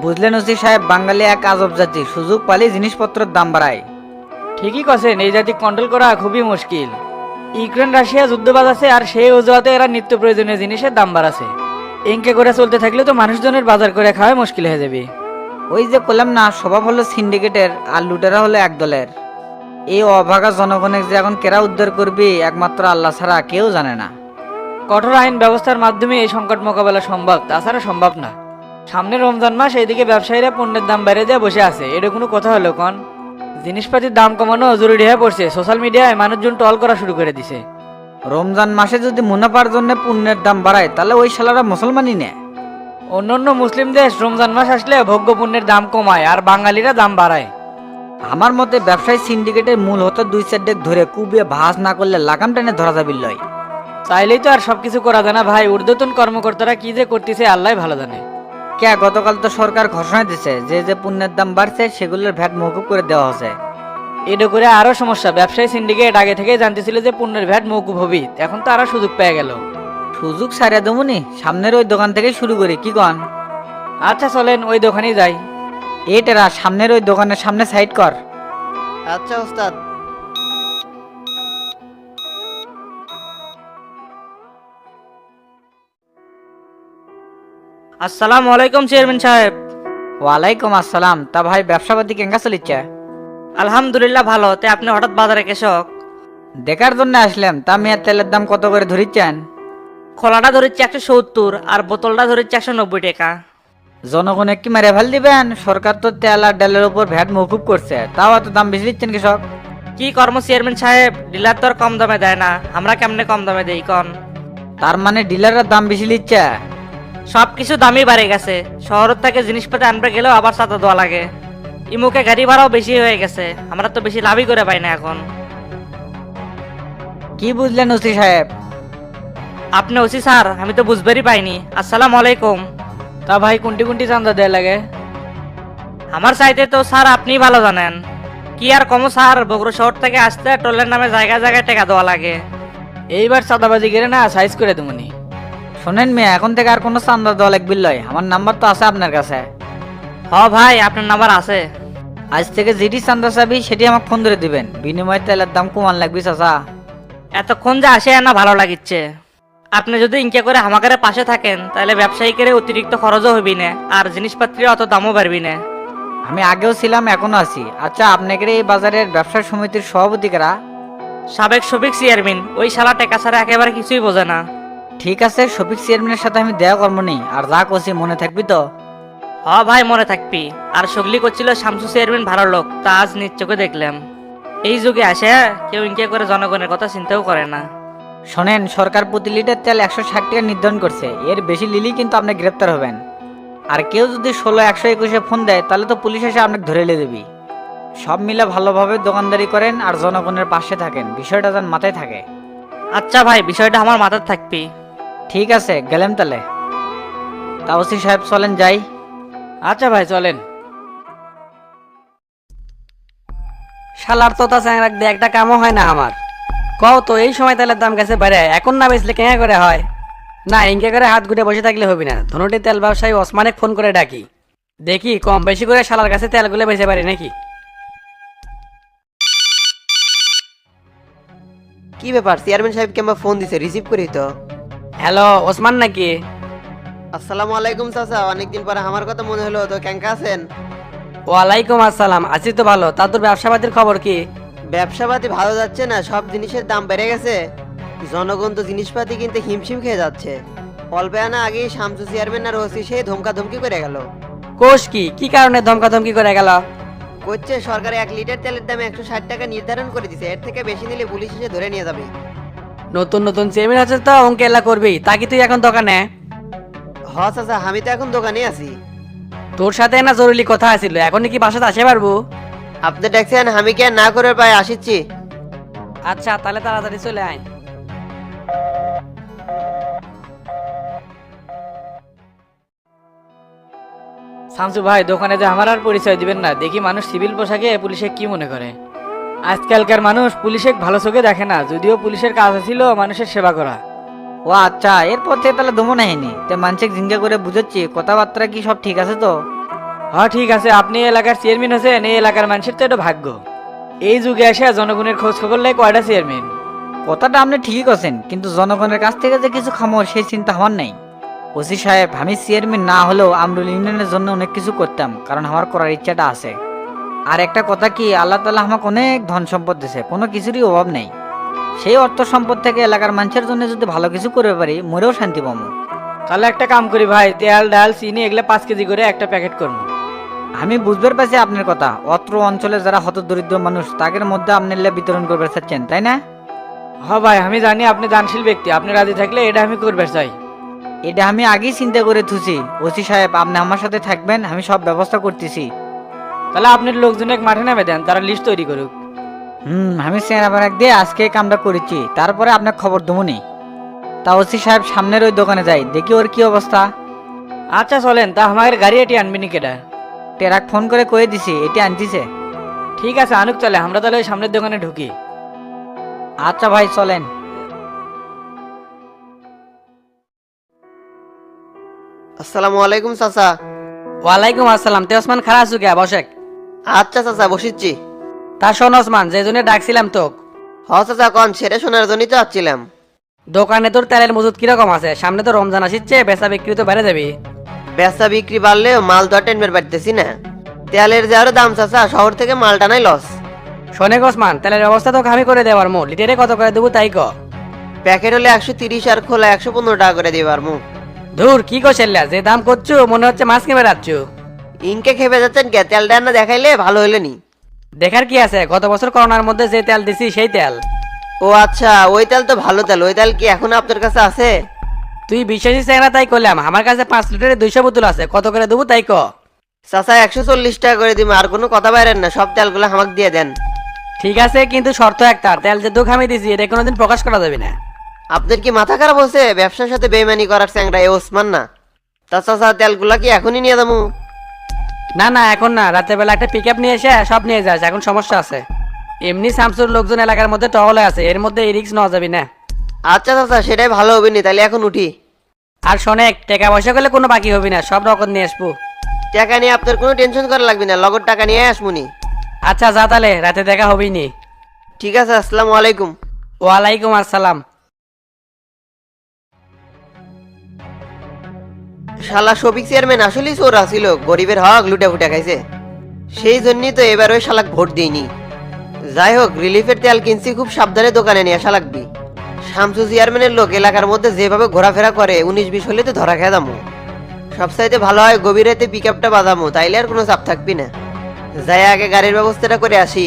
বুঝলেন ওসি সাহেব, বাঙালি এক আজব জাতি, সুযোগ পালি জিনিসপত্রের দাম বাড়ায়। ঠিকই কছেন, এই জাতি কন্ট্রোল করা খুবই মুশকিল। ইউক্রেন রাশিয়া যুদ্ধ বাজাছে আর সেই অজুহাতে এরা নিত্য প্রয়োজনীয় জিনিসের দাম বাড়াছে। এনকে করে চলতে থাকলে তো মানুষজনের বাজার করে খাওয়া মুশকিল হয়ে যাবে। ওই যে করলাম না, স্বভাব হলো সিন্ডিকেটের আর লুটেরা হলো এক দলের। এই অভাগা জনগণের যে এখন কেরা উদ্ধার করবে একমাত্র আল্লাহ ছাড়া কেউ জানে না। কঠোর আইন ব্যবস্থার মাধ্যমে এই সংকট মোকাবেলা সম্ভব, তাছাড়া সম্ভব না। সামনে রমজান মাস, এইদিকে ব্যবসায়ীরা পণ্যের দাম বেড়ে দিয়ে বসে আছে, এটা কোনো কথা হলো কন? জিনিসপাতির দাম কমানো জরুরি হয়ে পড়ছে, সোশ্যাল মিডিয়ায় মানুষজন টল করা শুরু করে দিছে। রমজান মাসে যদি মুনাফার জন্য পণ্যের দাম বাড়ায় তাহলে ওই শালারা মুসলমানই নেয়। অন্যান্য মুসলিম দেশ রমজান মাস আসলে ভোগ্য পণ্যের দাম কমায় আর বাঙালিরা দাম বাড়ায়। আমার মতে ব্যবসায়ী সিন্ডিকেটের মূল হতো দুই চার ডেক ধরে কুবিয়ে ভাস না করলে লাগাম টেনে ধরা যাবে লয়। চাইলেই তো আর সবকিছু করা যায় না ভাই, ঊর্ধ্বতন কর্মকর্তারা কি যে করতেছে আল্লাহ ভালো জানে। কে গতকাল তো সরকার ঘোষণা দিছে যে যে পণ্যের দাম বাড়ছে সেগুলোর ভ্যাট মৌকুব করে দেওয়া হচ্ছে। এটা করে আরো সমস্যা, ব্যবসায়ী সিন্ডিকেট আগে থেকেই জানতেছিল যে পণ্যের ভ্যাট মৌকুব হবি, এখন তো আরো সুযোগ পেয়ে গেল। সুযোগ সারিয়া দমনি, সামনের ওই দোকান থেকে শুরু করি কি কন? আচ্ছা চলেন ওই দোকানেই যাই। এটারা সামনের ওই দোকানের সামনে সাইড কর। আচ্ছা ওস্তাদ। আসসালামু আলাইকুম চেয়ারম্যান সাহেব। ওয়ালাইকুম আসসালাম। তা ভাই ব্যবসাপাতি কেঙ্গা চলিচ্ছে? আলহামদুলিল্লাহ ভালো। তে আপনি হঠাৎ বাজারে কেশক? দেখার জন্য আসলাম। তা মেয়ার তেলের দাম কত করে ধরিচ্ছেন? খোলাটা ধরেছে 170 আর বোতলটা ধরেছে 190 টাকা। জনগণে কি মেরে ফেল দিবেন? সরকার তো তেল আর ডালের উপর ভ্যাট মৌকুব করছে, তাও এত দাম বেশি দিচ্ছেন কৃষক। কি কর্ম চেয়ারম্যান সাহেব, ডিলার তো আর কম দামে দেয় না, আমরা কেমনে কম দামে দেই কন? তার মানে ডিলাররা দাম বেশি নিচ্ছে? সবকিছু দামই বাড়ে গেছে, শহর থেকে জিনিসপাতি আনতে গেলেও আবার চাঁদা দেওয়া লাগে। ইমুকে গাড়ি ভাড়াও বেশি হয়ে গেছে, আমরা তো বেশি লাভই করে পাই না এখন। কি বুঝলেন ওসি সাহেব? আপনি ওসি স্যার, আমি তো বুঝবারই পাইনি। আসসালামু আলাইকুম। তা ভাই কোনটি কোনটি চাঁদা দেয়া লাগে? আমার চাইতে তো স্যার আপনিই ভালো জানেন। কি আর কম স্যার, বগুড়া শহর থেকে আসতে টোলের নামে জায়গায় জায়গায় টাকা দেওয়া লাগে। এইবার চাঁদাবাজি করে না সাইজ করে দেবনি। শোনেন মেয়ে, এখন থেকে আর কোনো চান্দা দেওয়া লাগবে লয়, আমার নাম্বার তো আছে আপনার কাছে। হ ভাই, আপনার নাম্বার আছে। আজ থেকে যেটি চান্দা চাবি সেটি আমাকে ফোন ধরে দিবেন, বিনিময়ে তেলের দাম কমান লাগবে চাচা। এতক্ষণ যে আসে না ভালো লাগিচ্ছে। আপনি যদি ইনকে করে আমাদের পাশে থাকেন তাহলে ব্যবসায়ীকে অতিরিক্ত খরচও হবি না আর জিনিসপত্রের অত দামও বাড়বি না। আমি আগেও ছিলাম, এখনো আছি। আচ্ছা, আপনাকে এই বাজারের ব্যবসা সমিতির সভাপতি কারা? সাবেক সবিক চেয়ারম্যান, ওই শালা টেকা ছাড়া একেবারে কিছুই বোঝে না। ঠিক আছে, শফিক চেয়ারম্যানের সাথে আমি দেয়া কর্ম নেই, আর যা করছি মনে থাকবি তো? হ ভাই মনে থাকবি। আর সগলি করছিল শামসু চেয়ারম্যান ভালো লোক, তা আজ নিজ চোখে দেখলাম। এই যুগে আসে কেউ ইনকে করে জনগণের কথা চিন্তাও করে না। শোনেন, সরকার প্রতি লিটার তেল 160 টাকা নির্ধারণ করছে, এর বেশি লিলেই কিন্তু আপনি গ্রেপ্তার হবেন। আর কেউ যদি 16-121-এ ফোন দেয় তাহলে তো পুলিশ এসে আপনাকে ধরে নিয়ে দেবি। সব মিলে ভালোভাবে দোকানদারি করেন আর জনগণের পাশে থাকেন, বিষয়টা যেন মাথায় থাকে। আচ্ছা ভাই, বিষয়টা আমার মাথায় থাকবি। ঠিক আছে, গেলাম তাহলে। তা ওসি সাহেব চলেন যাই। আচ্ছা ভাই চলেন। শালার তোতা চ্যাংরাক দিয়ে একটা কামও হয় না আমার। কও তো এই সময় তেলের দাম গেছে বাইরে, এখন না বেচলে কেন করে হয়? না, ইনকে করে হাত ঘুরে বসে থাকলে হবে না, ধনুটি তেল ব্যবসায়ী ওসমানেক ফোন করে ডাকি, দেখি কম বেশি করে শালার কাছে তেলগুলো বেচে পারি নাকি। কি ব্যাপার, চেয়ারম্যান সাহেবকে আমার ফোন দিছে, রিসিভ করি তো। হ্যালো, ওসমান নাকি? আসসালামু আলাইকুম চাচা, অনেকদিন পরে আমার কথা মনে হলো, তো কেঙ্কা আছেন? ওয়ালাইকুম আসসালাম, আছি তো ভালো। তা তোর ব্যবসাপাতির খবর কি? ব্যবসাপাতি ভালো যাচ্ছে না, সব জিনিসের দাম বেড়ে গেছে। জনগণ তো জিনিসপাতি কিনতে হিমশিম খেয়ে যাচ্ছে। অল্প আনা আগেই শামসু চেয়ারম্যান আর ওসি সেই ধমকাধমকি করে গেল। কোষ কি কারণে ধমকাধমকি করে গেল? করছে সরকার 1 লিটার তেলের দামে 160 টাকা নির্ধারণ করে দিছে, এর থেকে বেশি নিলে পুলিশ এসে ধরে নিয়ে যাবে। নতুন নতুন চেয়ারম্যান আছে তো অঙ্কে এলা করবি, তা কি তুই এখন দোকানে? হ চাচা, আমি তো এখন দোকানে আছি। তোর সাথে না জরুরি কথা আছিল, এখন কি বাসাতে আসে পারবো? আপনি দেখছেন আমি কি আর না করে পাই, আসিচ্ছি। আচ্ছা তাহলে তাড়াতাড়ি চলে আয়। শামসু ভাই, দোকানে যে আমার আর পরিচয় দিবেন না, দেখি মানুষ সিভিল পোশাকে পুলিশে কি মনে করে। আজকালকার মানুষ পুলিশে ভালো চোখে দেখে না, যদিও পুলিশের কাজ ছিল মানুষের সেবা করা। ও আচ্ছা, এরপর থেকে তাহলে দমন হয়নি। তে মানসিক জিজ্ঞা করে বুঝাচ্ছি, কথাবার্তা কি সব ঠিক আছে তো? হ্যাঁ ঠিক আছে, আপনি এই এলাকার চেয়ারম্যান হচ্ছেন, এই এলাকার মানুষের তো এটা ভাগ্য। এই যুগে এসে জনগণের খোঁজ খবর লাই কয়টা চেয়ারম্যান। কথাটা আপনি ঠিকই করছেন, কিন্তু জনগণের কাছ থেকে যে কিছু খামো সেই চিন্তা আমার নেই। ওসি সাহেব, আমি চেয়ারম্যান না হলেও আমরুল ইউনিয়নের জন্য অনেক কিছু করতাম, কারণ আমার করার ইচ্ছাটা আছে। আর একটা কথা কি, আল্লাহ তাআলা আমাকে অনেক ধন সম্পদ দিয়েছে, কোনো কিছুরই অভাব নেই। সেই অর্থ সম্পদ থেকে এলাকার মানুষের জন্য যদি ভালো কিছু করতে পারি, মরেও শান্তি পাবো। তাহলে একটা কাম করি ভাই, তেল ডাল চিনি এগুলা 5 কেজি করে একটা প্যাকেট করুন। আমি বুঝতে পারছি আপনার কথা। অত্র অঞ্চলে যারা হতদরিদ্র মানুষ, তাদের মধ্যে আপনি বিতরণ করতে চাচ্ছেন, তাই না? হ্যাঁ ভাই, আমি জানি আপনি দানশীল ব্যক্তি, আপনি রাজি থাকলে এটা আমি করবে চাই। এটা আমি আগেই চিন্তা করে থুছি। ওসি সাহেব, আপনি আমার সাথে থাকবেন, আমি সব ব্যবস্থা করতেছি। তাহলে আপনার লোকজনের মাঠে নামে দেন, তারা লিস্ট তৈরি করুক। আমি চেনাবার দিয়ে আজকে এই কামটা করেছি, তারপরে আপনার খবর দেবনি। তা ওসি সাহেব, সামনের ওই দোকানে যাই, দেখি ওর কি অবস্থা। আচ্ছা চলেন, তা আমার গাড়ি এটি আনবি নি কেটা? টেরাক ফোন করে কয়ে দিছি, এটি আনতিছে। ঠিক আছে আনুক, চলে আমরা তাহলে ওই সামনের দোকানে ঢুকি। আচ্ছা ভাই, চলেন। আসসালামু আলাইকুম চাচা। ওয়ালাইকুম আসসালাম। তে ওসমান খারাপ আছো কে? বসেক। আচ্ছা চাচা, বসিচ্ছি। তা শোন ওসমান, যে জন্য ডাকছিলাম তোক, হ চাচা, কন সেটা শোনার জন্যই তো আসছিলাম। দোকানে তোর তেলের মজুদ কিরকম আছে? সামনে তো রমজান আসছে, বেচা বিক্রি তো বেড়ে যাবি। বেচা বিক্রি বাড়লেও মাল তো আর টেনবার পারতেছি না। তেলের যে আরো দাম চাচা, শহর থেকে মাল টানাই লস। শোনে ওসমান, তেলের ব্যবস্থা তোকে আমি করে দেওয়ার মো, লিটারে কত করে দেবো তাই ক। প্যাকেট হলে 130 আর খোলা 115 টাকা করে দিবার মু। ধুর, কি করছিল্লা, যে দাম করছো মনে হচ্ছে মাছ কিনে বেড়াচ্ছ। ইনকে খেপে যাচ্ছেন কে? তেলটা না দেখাইলে ভালো হইলে নি। দেখার কি আছে, গত বছর করোনার মধ্যে যে তেল দিছি সেই তেল। ও আচ্ছা, ওই তেল তো ভালো তেল। ওই তেল কি এখন আপনার কাছে আছে? তুই বিশ্বাসী চেংরা তাই করলাম, আমার কাছে 5 লিটারে 200 বোতল আছে, কত করে দেবো তাই ক। চাচা 140 টাকা করে দিব, আর কোনো কথা বাইরেন না, সব তেলগুলো আমাকে দিয়ে দেন। ঠিক আছে, কিন্তু শর্ত একটা, তেল যে দুঃখ আমি দিছি এটা কোনোদিন প্রকাশ করা যাবে না। আপনার কি মাথা খারাপ হচ্ছে? ব্যবসার সাথে বেইমানি করার চ্যাংরা এ ওসমান না। তা চাচা, তেলগুলা কি এখনই নিয়ে যাবো? না না, এখন না, রাতের বেলা একটা পিক আপ নিয়ে এসে সব নিয়ে যাস, এখন সমস্যা আছে। এমনি শামসুর লোকজন এলাকার মধ্যে টহলে আছে, এর মধ্যে এই রিক্স নেওয়া যাবে না। আচ্ছা চাচা, সেটাই ভালো হবে নি, তাহলে এখন উঠি। আর শোনেক, টাকা পয়সা করলে কোনো বাকি হবে না, সব রকম নিয়ে আসবো। টাকা নিয়ে আপনার কোনো টেনশন করা লাগবে না, লগর টাকা নিয়ে আসমুনি। আচ্ছা যা, তাহলে রাতে দেখা হবেই নি। ঠিক আছে, আসসালামু আলাইকুম। ওয়ালাইকুম আসসালাম। শালা শফিক চেয়ারম্যান আসলেই চোর আসিল, গরিবের হক লুটে ফুটে খাইছে। সেই জন্যই তো এবার ওই শালাক ভোট দিইনি। যাই হোক, রিলিফের তেল কিনছি, খুব সাবধানে দোকানে নিয়ে আসা লাগবি। শামসু চেয়ারম্যানের লোক এলাকার মধ্যে যেভাবে ঘোরাফেরা করে, 19-20 হলে তো ধরা খেয়ে দামো। সবসাইতে ভালো হয় গভীর রাতে পিক আপটা বাঁধামো, তাইলে আর কোনো চাপ থাকবি না। যাই আগে গাড়ির ব্যবস্থাটা করে আসি।